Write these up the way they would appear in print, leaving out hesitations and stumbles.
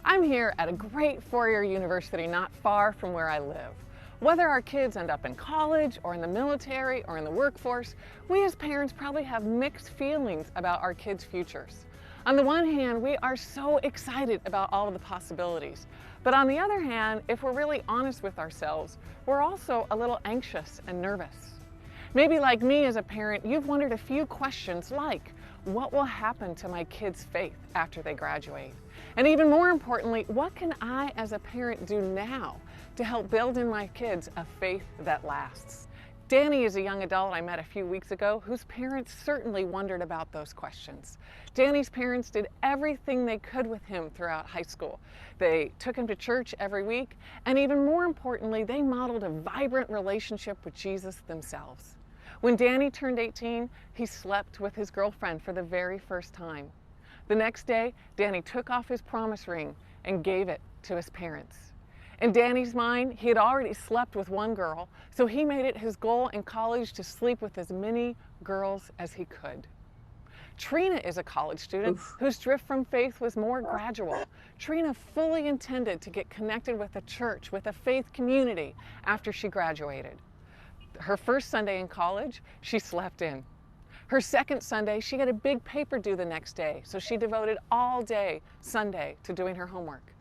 I'm here at a great four-year university not far from where I live. Whether our kids end up in college or in the military or in the workforce, we as parents probably have mixed feelings about our kids' futures. On the one hand, we are so excited about all of the possibilities. But on the other hand, if we're really honest with ourselves, we're also a little anxious and nervous. Maybe like me as a parent, you've wondered a few questions like, what will happen to my kids' faith after they graduate? And even more importantly, what can I as a parent do now to help build in my kids a faith that lasts? Danny is a young adult I met a few weeks ago whose parents certainly wondered about those questions. Danny's parents did everything they could with him throughout high school. They took him to church every week, and even more importantly, they modeled a vibrant relationship with Jesus themselves. When Danny turned 18, he slept with his girlfriend for the very first time. The next day, Danny took off his promise ring and gave it to his parents. In Danny's mind, he had already slept with one girl, so he made it his goal in college to sleep with as many girls as he could. Trina is a college student whose drift from faith was more gradual. Trina fully intended to get connected with a church, with a faith community after she graduated. Her first Sunday in college, she slept in. Her second Sunday, she had a big paper due the next day, so she devoted all day Sunday to doing her homework.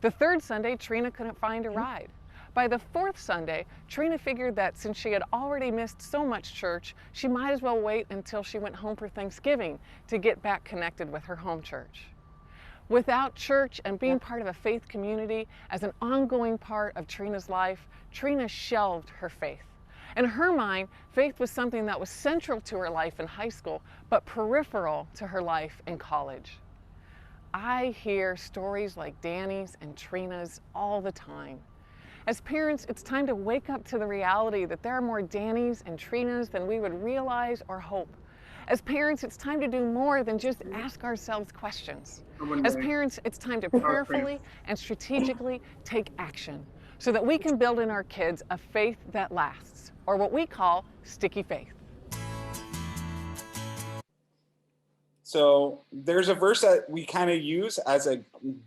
The third Sunday, Trina couldn't find a ride. By the fourth Sunday, Trina figured that since she had already missed so much church, she might as well wait until she went home for Thanksgiving to get back connected with her home church. Without church and being part of a faith community as an ongoing part of Trina's life, Trina shelved her faith. In her mind, faith was something that was central to her life in high school, but peripheral to her life in college. I hear stories like Danny's and Trina's all the time. As parents, it's time to wake up to the reality that there are more Danny's and Trina's than we would realize or hope. As parents, it's time to do more than just ask ourselves questions. As parents, it's time to prayerfully and strategically take action so that we can build in our kids a faith that lasts, or what we call sticky faith. So there's a verse that we kind of use as a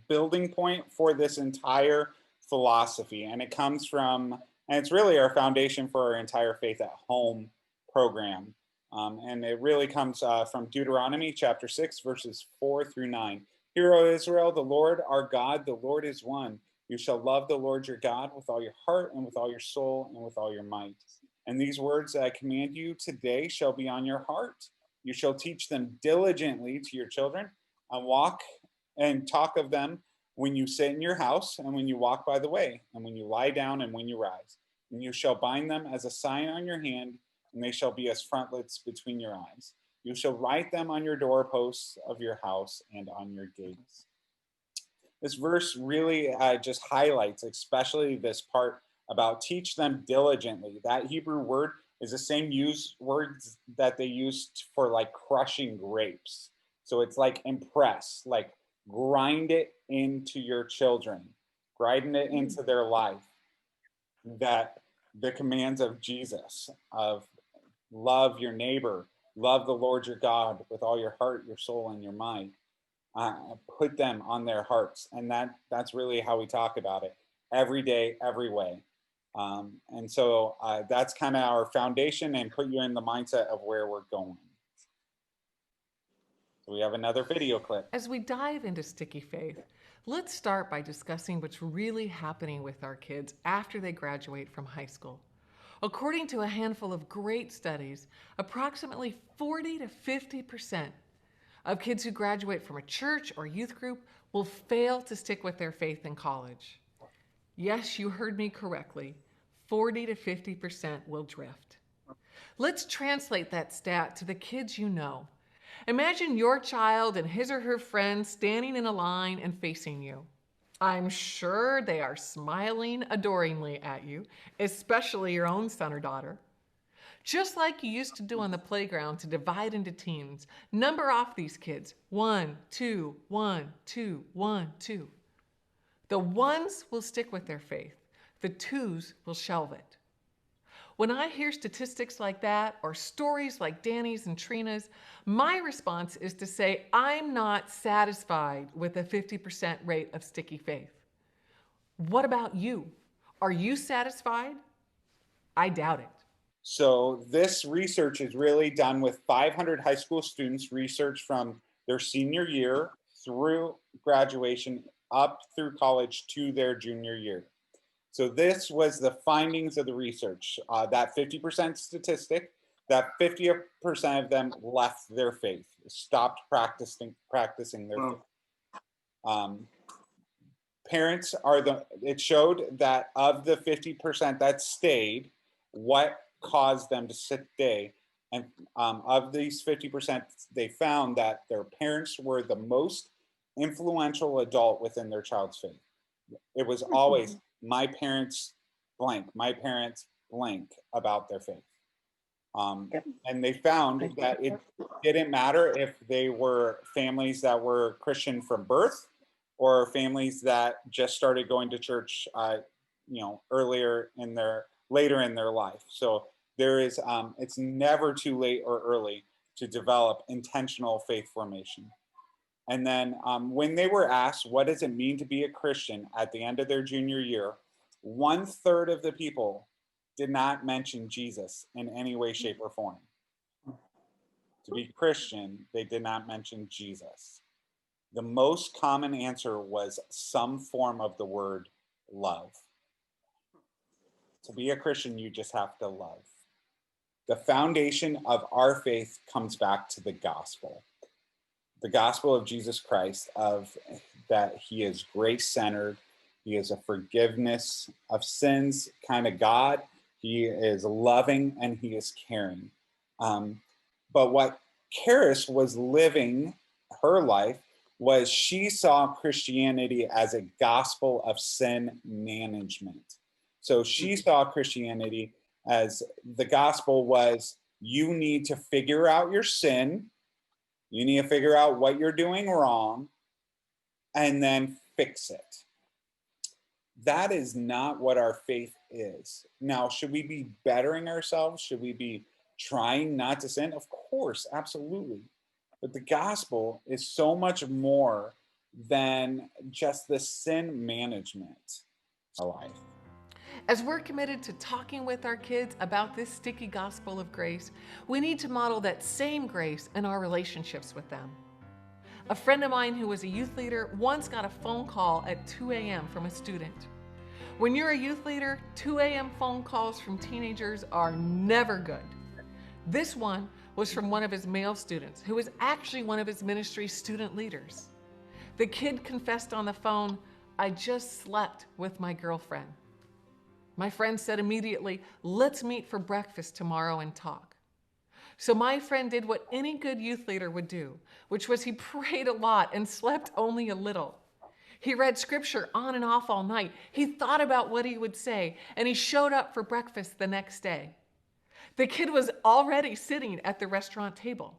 building point for this entire philosophy, and it comes from, and it's really our foundation for our entire Faith at Home program. And it really comes from Deuteronomy chapter 6, verses 4 through 9. Hear, O Israel, the Lord our God, the Lord is one. You shall love the Lord your God with all your heart and with all your soul and with all your might. And these words that I command you today shall be on your heart. You shall teach them diligently to your children, and walk and talk of them when you sit in your house, and when you walk by the way, and when you lie down, and when you rise. And you shall bind them as a sign on your hand, and they shall be as frontlets between your eyes. You shall write them on your doorposts of your house and on your gates. This verse really just highlights, especially this part about teach them diligently. That Hebrew word is the same words that they used for like crushing grapes. So it's like impress, like grind it into your children, grind it into their life. That the commands of Jesus, of love your neighbor, love the Lord your God with all your heart, your soul, and your mind, put them on their hearts. And that's really how we talk about it every day, every way. And so that's kind of our foundation, and put you in the mindset of where we're going. So we have another video clip. As we dive into sticky faith, let's start by discussing what's really happening with our kids after they graduate from high school. According to a handful of great studies, approximately 40 to 50% of kids who graduate from a church or youth group will fail to stick with their faith in college. Yes, you heard me correctly. 40 to 50% will drift. Let's translate that stat to the kids you know. Imagine your child and his or her friends standing in a line and facing you. I'm sure they are smiling adoringly at you, especially your own son or daughter. Just like you used to do on the playground to divide into teams, number off these kids. 1, 2, 1, 2, 1, 2. The ones will stick with their faith. The twos will shelve it. When I hear statistics like that or stories like Danny's and Trina's, my response is to say, I'm not satisfied with a 50% rate of sticky faith. What about you? Are you satisfied? I doubt it. So this research is really done with 500 high school students, research from their senior year through graduation up through college to their junior year. So this was the findings of the research, that 50% statistic, that 50% of them left their faith, stopped practicing their faith. Parents are it showed that of the 50% that stayed, what caused them to stay. And of these 50%, they found that their parents were the most influential adult within their child's faith. It was always my parents blank about their faith. And they found that it didn't matter if they were families that were Christian from birth or families that just started going to church, later in their life. So there is, it's never too late or early to develop intentional faith formation. And then when they were asked, what does it mean to be a Christian at the end of their junior year, 1/3 of the people did not mention Jesus in any way, shape, or form. To be Christian, they did not mention Jesus. The most common answer was some form of the word love. To be a Christian, you just have to love. The foundation of our faith comes back to the gospel of Jesus Christ, of that he is grace-centered, he is a forgiveness of sins kind of God, he is loving, and he is caring. But what Charis was living her life was she saw Christianity as a gospel of sin management. So she saw Christianity as the gospel was, you need to figure out your sin, you need to figure out what you're doing wrong, and then fix it. That is not what our faith is. Now, should we be bettering ourselves? Should we be trying not to sin? Of course, absolutely. But the gospel is so much more than just the sin management of life. As we're committed to talking with our kids about this sticky gospel of grace, we need to model that same grace in our relationships with them. A friend of mine who was a youth leader once got a phone call at 2 a.m. from a student. When you're a youth leader, 2 a.m. phone calls from teenagers are never good. This one was from one of his male students, who was actually one of his ministry's student leaders. The kid confessed on the phone, "I just slept with my girlfriend." My friend said immediately, "Let's meet for breakfast tomorrow and talk." So my friend did what any good youth leader would do, which was he prayed a lot and slept only a little. He read scripture on and off all night. He thought about what he would say, and he showed up for breakfast the next day. The kid was already sitting at the restaurant table.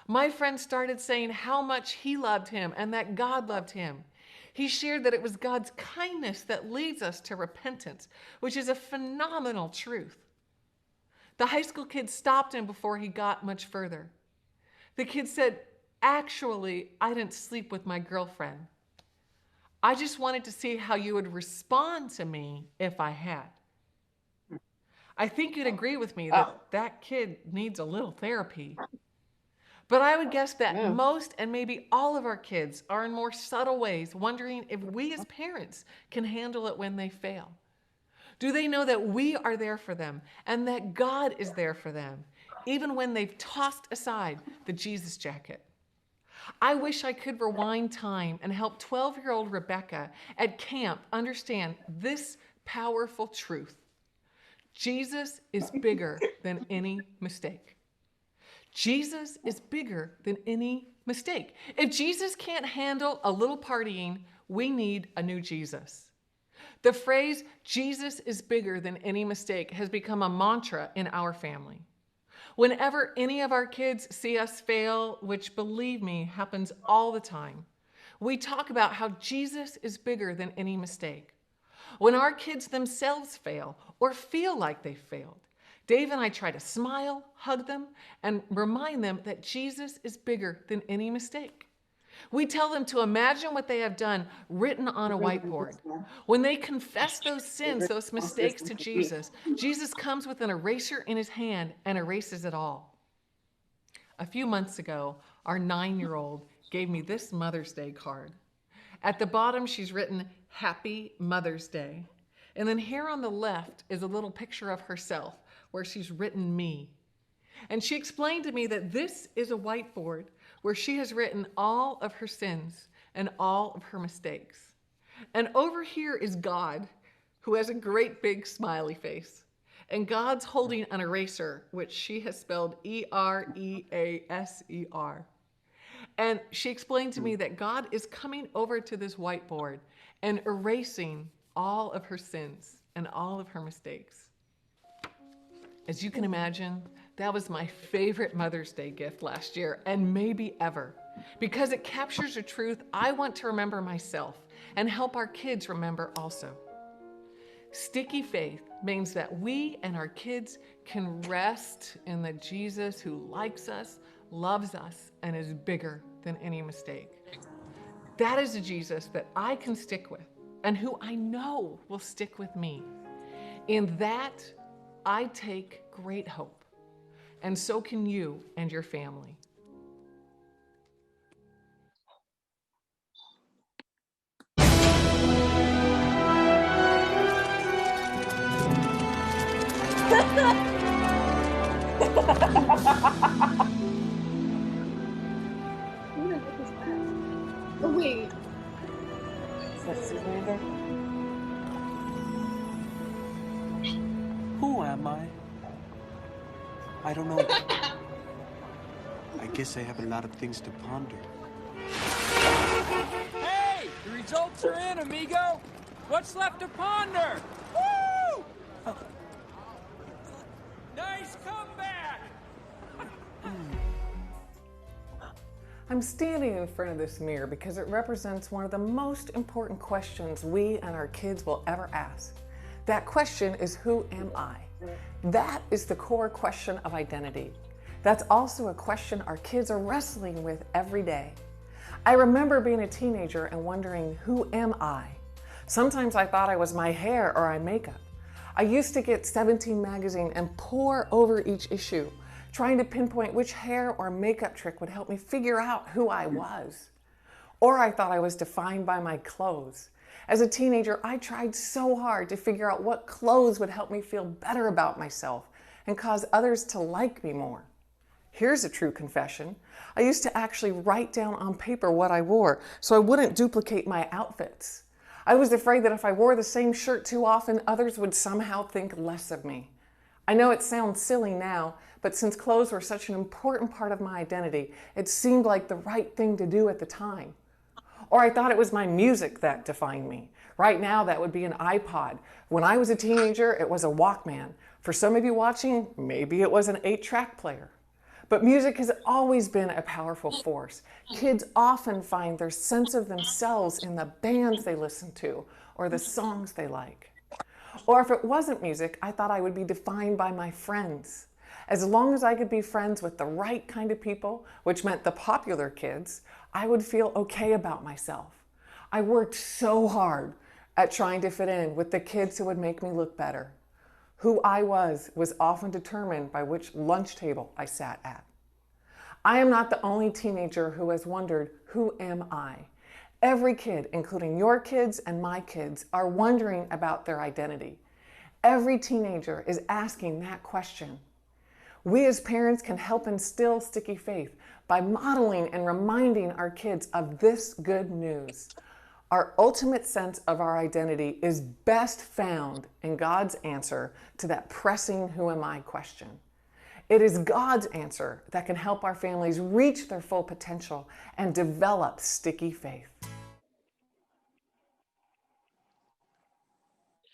My friend started saying how much he loved him and that God loved him. He shared that it was God's kindness that leads us to repentance, which is a phenomenal truth. The high school kid stopped him before he got much further. The kid said, "Actually, I didn't sleep with my girlfriend. I just wanted to see how you would respond to me if I had." I think you'd agree with me that that kid needs a little therapy. But I would guess that most and maybe all of our kids are in more subtle ways wondering if we as parents can handle it when they fail. Do they know that we are there for them and that God is there for them, even when they've tossed aside the Jesus jacket? I wish I could rewind time and help 12-year-old Rebecca at camp understand this powerful truth. Jesus is bigger than any mistake. Jesus is bigger than any mistake. If Jesus can't handle a little partying, we need a new Jesus. The phrase, "Jesus is bigger than any mistake," has become a mantra in our family. Whenever any of our kids see us fail, which believe me, happens all the time, we talk about how Jesus is bigger than any mistake. When our kids themselves fail or feel like they failed, Dave and I try to smile, hug them, and remind them that Jesus is bigger than any mistake. We tell them to imagine what they have done written on a whiteboard. When they confess those sins, those mistakes to Jesus, Jesus comes with an eraser in his hand and erases it all. A few months ago, our 9-year-old gave me this Mother's Day card. At the bottom, she's written, Happy Mother's Day. And then here on the left is a little picture of herself where she's written me. And she explained to me that this is a whiteboard where she has written all of her sins and all of her mistakes. And over here is God, who has a great big smiley face. And God's holding an eraser, which she has spelled E-R-E-A-S-E-R. And she explained to me that God is coming over to this whiteboard and erasing all of her sins and all of her mistakes. As you can imagine, that was my favorite Mother's Day gift last year, and maybe ever, because it captures a truth I want to remember myself and help our kids remember also. Sticky faith means that we and our kids can rest in the Jesus who likes us, loves us, and is bigger than any mistake. That is a Jesus that I can stick with and who I know will stick with me. In that, I take great hope, and so can you and your family. Oh, wait. Is that Zoolander? Who am I? I don't know. I guess I have a lot of things to ponder. Hey! The results are in, amigo! What's left to ponder? Woo! Nice comeback! I'm standing in front of this mirror because it represents one of the most important questions we and our kids will ever ask. That question is, who am I? That is the core question of identity. That's also a question our kids are wrestling with every day. I remember being a teenager and wondering, who am I? Sometimes I thought I was my hair or my makeup. I used to get 17 magazine and pore over each issue, trying to pinpoint which hair or makeup trick would help me figure out who I was. Or I thought I was defined by my clothes. As a teenager, I tried so hard to figure out what clothes would help me feel better about myself and cause others to like me more. Here's a true confession. I used to actually write down on paper what I wore so I wouldn't duplicate my outfits. I was afraid that if I wore the same shirt too often, others would somehow think less of me. I know it sounds silly now, but since clothes were such an important part of my identity, it seemed like the right thing to do at the time. Or I thought it was my music that defined me. Right now, that would be an iPod. When I was a teenager, it was a Walkman. For some of you watching, maybe it was an 8-track player. But music has always been a powerful force. Kids often find their sense of themselves in the bands they listen to or the songs they like. Or if it wasn't music, I thought I would be defined by my friends. As long as I could be friends with the right kind of people, which meant the popular kids, I would feel okay about myself. I worked so hard at trying to fit in with the kids who would make me look better. Who I was often determined by which lunch table I sat at. I am not the only teenager who has wondered, who am I? Every kid, including your kids and my kids, are wondering about their identity. Every teenager is asking that question. We as parents can help instill sticky faith by modeling and reminding our kids of this good news. Our ultimate sense of our identity is best found in God's answer to that pressing who am I question. It is God's answer that can help our families reach their full potential and develop sticky faith.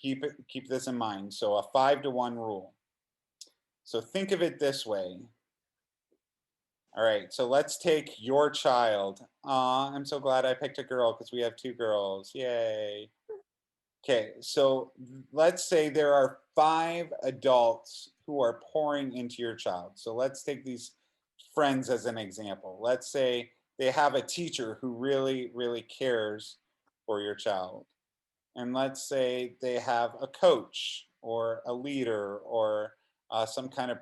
Keep this in mind. So a 5-to-1 rule. So think of it this way. All right, so let's take your child. I'm so glad I picked a girl because we have 2 girls. Yay. Okay, so let's say there are 5 adults who are pouring into your child. So let's take these friends as an example. Let's say they have a teacher who really, really cares for your child. And let's say they have a coach or a leader or some kind of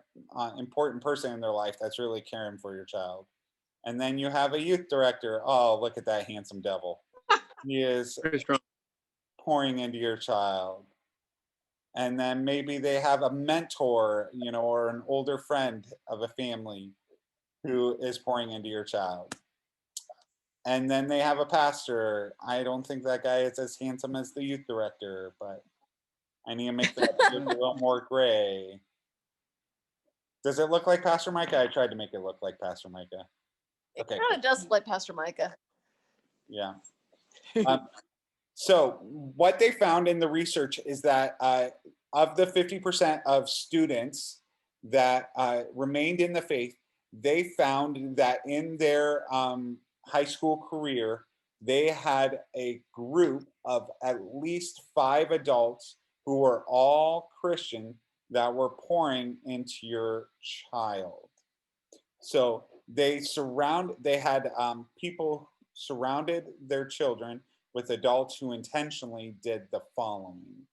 important person in their life that's really caring for your child. And then you have a youth director. Oh, look at that handsome devil. He is Very strong. pouring into your child. And then maybe they have a mentor, or an older friend of a family who is pouring into your child. And then they have a pastor. I don't think that guy is as handsome as the youth director, but I need to make that look a little more gray. Does it look like Pastor Micah? I tried to make it look like Pastor Micah. It Okay. kind of does look like Pastor Micah. Yeah. So what they found in the research is that of the 50% of students that remained in the faith, they found that in their high school career, they had a group of at least 5 adults who were all Christian that were pouring into your child. So they had people surrounded their children with adults who intentionally did the following.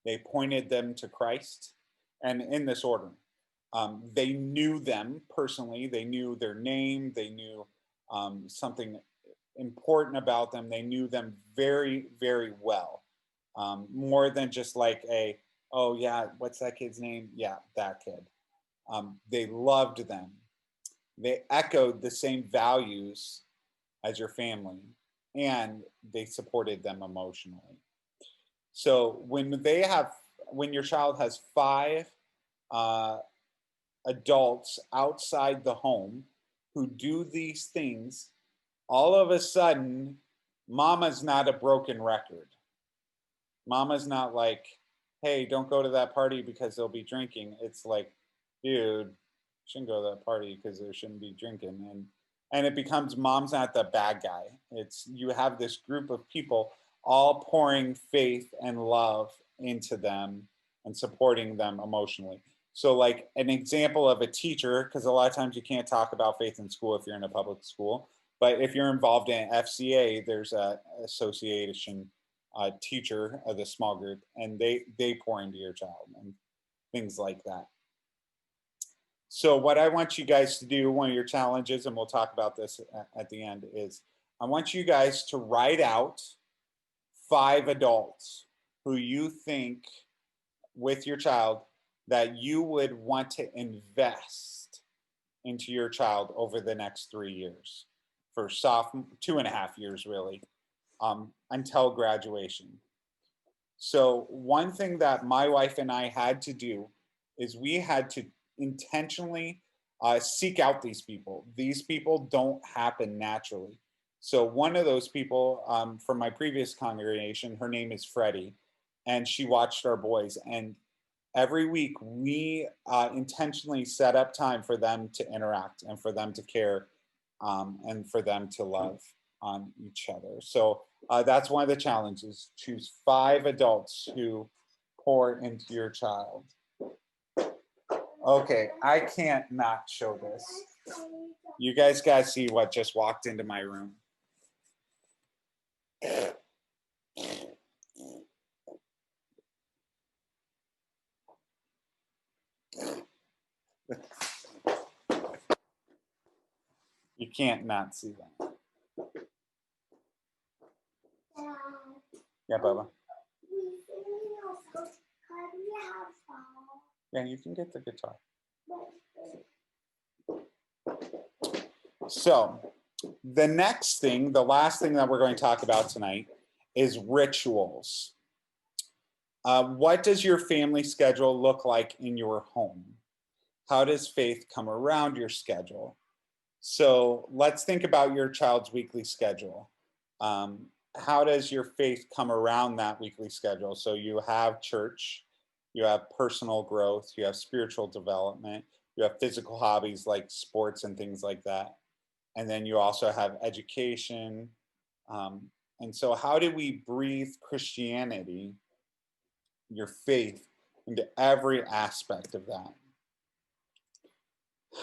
They pointed them to Christ, and in this order. They knew them personally. They knew their name. They knew something important about them. They knew them very, very well. More than just like oh yeah, what's that kid's name? Yeah, that kid. They loved them. They echoed the same values as your family, and they supported them emotionally. So when your child has 5 adults outside the home who do these things, all of a sudden, mama's not a broken record. Mama's not like, hey, don't go to that party because they'll be drinking. It's like, dude, shouldn't go to that party because there shouldn't be drinking. And it becomes mom's not the bad guy. It's you have this group of people all pouring faith and love into them and supporting them emotionally. So like an example of a teacher, because a lot of times you can't talk about faith in school if you're in a public school, but if you're involved in FCA, there's a association teacher of the small group, and they pour into your child and things like that. So what I want you guys to do, one of your challenges, and we'll talk about this at the end, is I want you guys to write out 5 adults who you think with your child that you would want to invest into your child over the next 3 years, for 2.5 years really, until graduation. So one thing that my wife and I had to do is we had to intentionally seek out these people. These people don't happen naturally. So one of those people from my previous congregation, her name is Freddie, and she watched our boys. And every week we intentionally set up time for them to interact and for them to care and for them to love on each other. So that's one of the challenges. Choose 5 adults who pour into your child. Okay, I can't not show this. You guys gotta see what just walked into my room. You can't not see that. Yeah, Bubba. Yeah, you can get the guitar. So the next thing, the last thing that we're going to talk about tonight is rituals. What does your family schedule look like in your home? How does faith come around your schedule? So let's think about your child's weekly schedule. How does your faith come around that weekly schedule? So you have church, you have personal growth, you have spiritual development, you have physical hobbies like sports and things like that. And then you also have education. And so how do we breathe Christianity, your faith, into every aspect of that.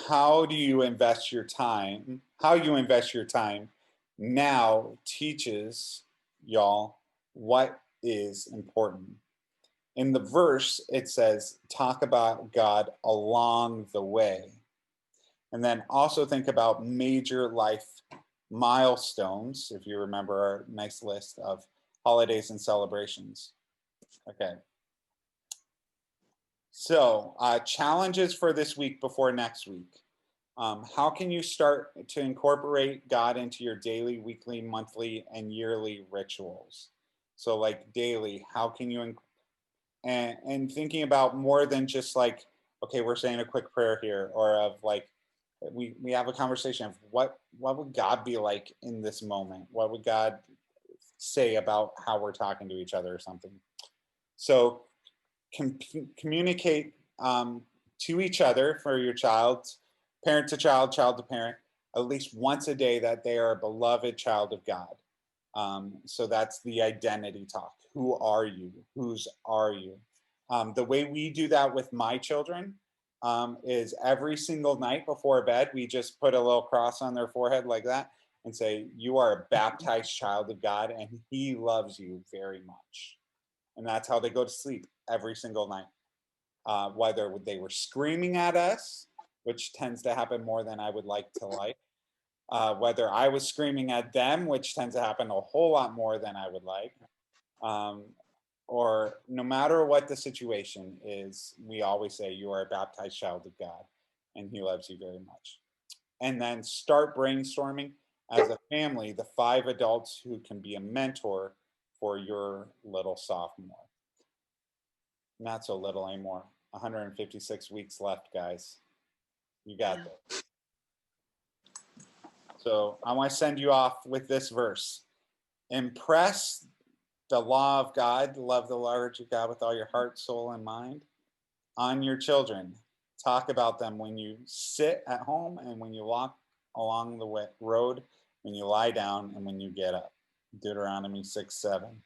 How do you invest your time? How you invest your time now teaches y'all what is important. In the verse, it says, talk about God along the way. And then also think about major life milestones, if you remember our nice list of holidays and celebrations. Okay. So challenges for this week before next week. How can you start to incorporate God into your daily, weekly, monthly, and yearly rituals? So like daily, how can you, and thinking about more than just like, okay, we're saying a quick prayer here, or of like, we have a conversation of what would God be like in this moment? What would God say about how we're talking to each other or something? So communicate to each other for your child, parent to child, child to parent, at least once a day that they are a beloved child of God. So that's the identity talk. Who are you? Whose are you? The way we do that with my children is every single night before bed, we just put a little cross on their forehead like that and say, you are a baptized child of God and he loves you very much. And that's how they go to sleep every single night. Whether they were screaming at us, which tends to happen more than I would like to like, whether I was screaming at them, which tends to happen a whole lot more than I would like, or no matter what the situation is, we always say you are a baptized child of God and he loves you very much. And then start brainstorming as a family, the 5 adults who can be a mentor for your little sophomore. Not so little anymore. 156 weeks left, guys. You got this. So I want to send you off with this verse. Impress the law of God, love the Lord your God with all your heart, soul, and mind on your children. Talk about them when you sit at home and when you walk along the road, when you lie down and when you get up. Deuteronomy 6:7.